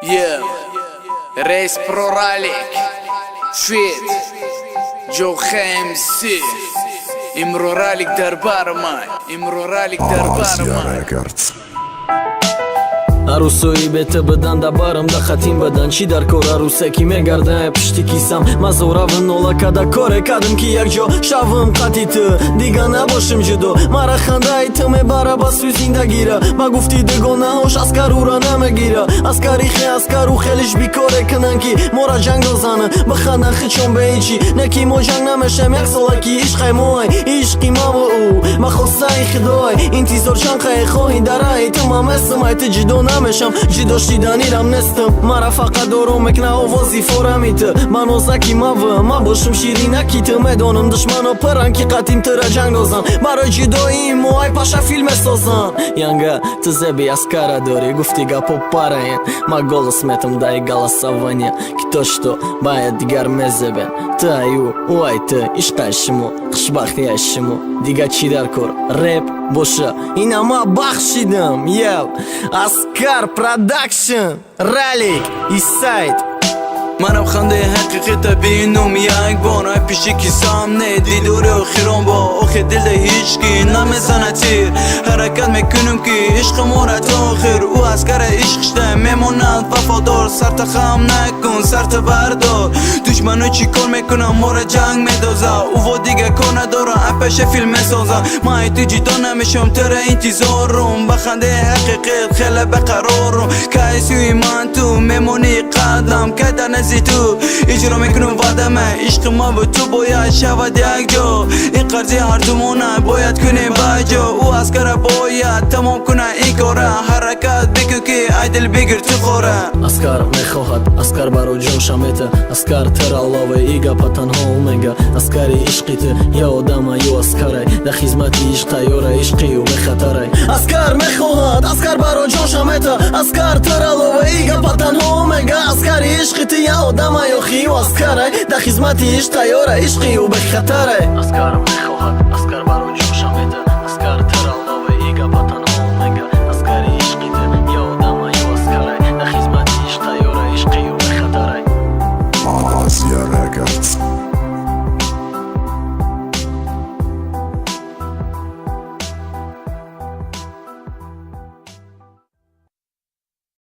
Yeah, Race Pro Rally Fit جو خمسي امرو رالك دربار ماي امرو رالك دربار ماي عروسوی بهت بدن دا بارم دا خطیم بدن چی در کار عروسه کی میگرده پشتی کیسم مزورا و نولا کدا کاره کدم کی یک جا شوم قطی تو دیگه نباشم جدا مرا خنده ای تو میبره با سوی زندگی را با گفتی دگونه هاش از کرو را نمیگیره از کاریخی از کرو خیلیش بیکاره کنن کی مورا جنگ دوزنه بخندن خیچون به ایچی نکی ما جنگ نمیشم یک ساله کی عشق موی عشقی ما و او ما خواسته خدای انتظار چند خواهی درای تمام اسم ای تجدو نمیشم جداش دیدنیرم نستم مرا فقط دارو مکنه آوازی فورمیت من وزکی ما باشم شیرینکی تو میدانم دشمنا پرن که قطیم تر جنگ دازن برای جدایی موهای پاشا فیلم سازن янга ты зеби аскара дори гуфти гапо параен ма голос метам дай голосование кто что бая дигар мезебен таю уай ты ишқашимо хушбахтияшимо дига чи дар кор рэп боша ина ма бахшидам яв аскар продакшн ралик Eastside منم خنده حقیقت بینم یک بار پیشی کیسام نه دیدور اخیران با آخه دل ده هیچکی نمیزنه تیر حرکت میکنم که عشق مورا تا آخر او از کار عشقشته میموند وفادار سرت خم نکن سرت بردار دشمنو چی کار میکنم مورا جنگ میدازه او و دیگه کار ندارم اپش فیلم میسازه ما ایتی جدا نمیشم تر انتظارم بخنده حقیقت خیلی بقرارم کایسوی من تو میمونی قدم که در نزی تو اجرا میکنم وعدمه عشق ما به تو باید شود یک جا این قرضی هر دومونه باید کنیم بجا او از کار باید تمام کنه این کاره حرکت بکن که ایدل بگیر تو خوره аскар мехоҳад аскар баро ҷон шамета аскар тераллаве ига патанҳо умега аскари ишқи ту я одама ё аскарай да хизмати ишқ тайёра ишқию бехатарай аскар мехоҳад аскар баро ҷон шамета аскар тераллаве ига патанҳо умега аскари ишқи ту я одама ё хиё аскарай да хизмати ишқ тайёра ишқию бехатарай аскар мехоҳад аскар